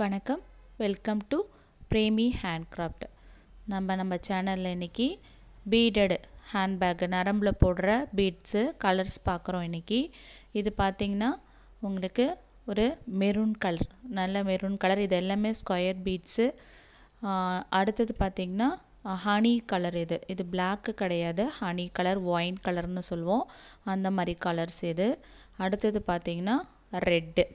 வணக்கம் welcome to Premi handcraft. நம்ம சேனலில் இன்றைக்கி பீடட் ஹேண்ட்பேக் நரம்பில் போடுற பீட்ஸு கலர்ஸ் பார்க்குறோம். இன்றைக்கி இது பார்த்திங்கன்னா உங்களுக்கு ஒரு மெரூன் கலர், நல்ல மெரூன் கலர். இது எல்லாமே ஸ்கொயர் பீட்ஸு. அடுத்தது பார்த்திங்கன்னா ஹனி கலர். இது பிளாக்கு கிடையாது, ஹனி கலர், ஒயின் கலர்னு சொல்லுவோம், அந்த மாதிரி கலர்ஸ் இது. அடுத்தது பார்த்திங்கன்னா ரெட்டு.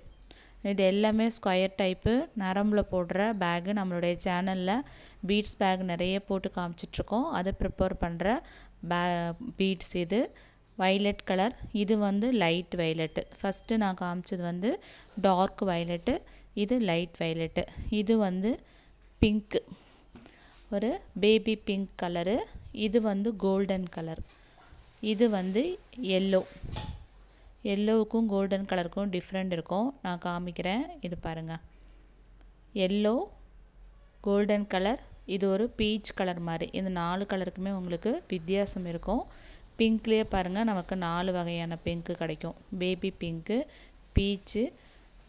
இது எல்லாமே ஸ்கொயர் டைப்பு நரம்பில் போடுற பேகு. நம்மளுடைய சேனலில் பீட்ஸ் பேக் நிறைய போட்டு காமிச்சிட்ருக்கோம். அதை ப்ரிப்பேர் பண்ணுற பீட்ஸ் இது. வைலட் கலர், இது லைட் வைலட்டு. ஃபஸ்ட்டு நான் காமிச்சது டார்க் வைலட்டு, இது லைட் வைலட்டு. இது பிங்க்கு, ஒரு பேபி பிங்க் கலரு. இது கோல்டன் கலர். இது எல்லோ. எல்லோவுக்கும் கோல்டன் கலருக்கும் டிஃப்ரெண்ட் இருக்கும், நான் காமிக்கிறேன். இது பாருங்கள், எல்லோ, கோல்டன் கலர், இது ஒரு பீச் கலர் மாதிரி. இந்த 4 கலருக்குமே உங்களுக்கு வித்தியாசம் இருக்கும். பிங்க்லேயே பாருங்கள், நமக்கு 4 வகையான பிங்க்கு கிடைக்கும். பேபி பிங்க்கு, பீச்சு,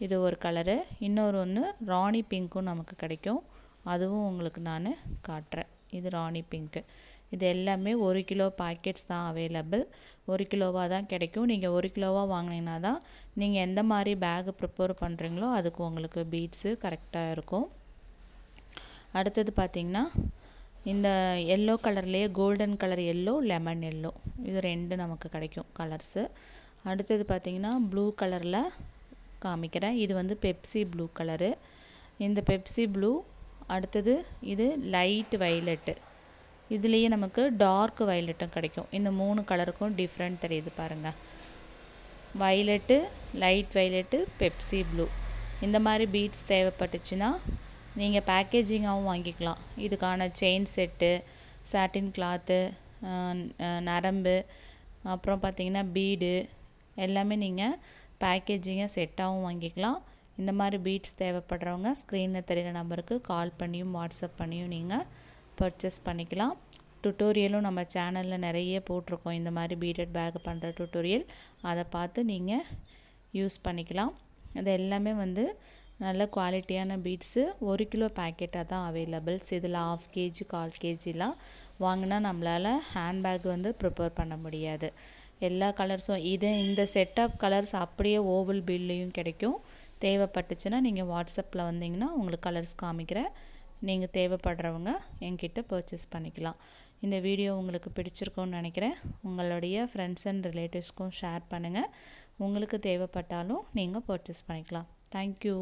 இது ஒரு கலரு. இன்னொரு ஒன்று ராணி பிங்க்கும் நமக்கு கிடைக்கும், அதுவும் உங்களுக்கு நான் காட்டுறேன். இது ராணி பிங்க்கு. இது எல்லாமே 1 கிலோ பாக்கெட்ஸ் தான் அவைலபிள். 1 கிலோவாக தான் கிடைக்கும். நீங்கள் 1 கிலோவாக வாங்கினீங்கன்னா தான் நீங்கள் எந்த மாதிரி பேகு ப்ரிப்பேர் பண்ணுறீங்களோ அதுக்கு உங்களுக்கு பீட்ஸு கரெக்டாக இருக்கும். அடுத்தது பார்த்திங்கன்னா இந்த எல்லோ கலர்லேயே golden colour yellow, lemon yellow, இது 2 நமக்கு கிடைக்கும் கலர்ஸு. அடுத்தது பார்த்திங்கன்னா ப்ளூ கலரில் காமிக்கிறேன். இது பெப்சி ப்ளூ கலரு. இந்த பெப்சி ப்ளூ. அடுத்தது இது லைட் வைலட்டு. இதுலேயே நமக்கு டார்க் வைலட்டும் கிடைக்கும். இந்த 3 கலருக்கும் டிஃப்ரெண்ட் தெரியுது பாருங்கள். Violet, light violet, Pepsi blue. இந்த மாதிரி பீட்ஸ் தேவைப்பட்டுச்சுன்னா நீங்கள் பேக்கேஜிங்காகவும் வாங்கிக்கலாம். இதுக்கான செயின் செட்டு, சாட்டின் கிளாத்து, நரம்பு, அப்புறம் பார்த்திங்கன்னா பீடு எல்லாமே நீங்கள் பேக்கேஜிங்காக செட்டாகவும் வாங்கிக்கலாம். இந்த மாதிரி பீட்ஸ் தேவைப்படுறவங்க ஸ்க்ரீனில் தெரிகிற நம்பருக்கு கால் பண்ணியும் வாட்ஸ்அப் பண்ணியும் நீங்கள் பர்ச்சேஸ் பண்ணிக்கலாம். டுட்டோரியலும் நம்ம சேனலில் நிறைய போட்டிருக்கோம், இந்த மாதிரி பீடட் பேக் பண்ணுற டுட்டோரியல். அதை பார்த்து நீங்கள் யூஸ் பண்ணிக்கலாம். இது எல்லாமே நல்ல குவாலிட்டியான பீட்ஸு. 1 கிலோ பேக்கெட்டாக தான் அவைலபிள்ஸ். இதில் 1/2 kg 1/4 kgலாம் வாங்கினா நம்மளால் ஹேண்ட்பேக் ப்ரிப்பேர் பண்ண முடியாது. எல்லா கலர்ஸும் இந்த செட் ஆஃப் கலர்ஸ் அப்படியே ஓவல் பில்லையும் கிடைக்கும். தேவைப்பட்டுச்சுன்னா நீங்கள் வாட்ஸ்அப்பில் வந்தீங்கன்னா உங்களுக்கு கலர்ஸ் காமிக்கிறேன். நீங்கள் தேவைப்படுறவங்க என்கிட்ட பர்ச்சேஸ் பண்ணிக்கலாம். இந்த வீடியோ உங்களுக்கு பிடிச்சிருக்கும்னு நினைக்கிறேன். உங்களுடைய ஃப்ரெண்ட்ஸ் அண்ட் ரிலேட்டிவ்ஸ்க்கும் ஷேர் பண்ணுங்கள். உங்களுக்கு தேவைப்பட்டாலும் நீங்கள் பர்ச்சேஸ் பண்ணிக்கலாம். தேங்க்யூ.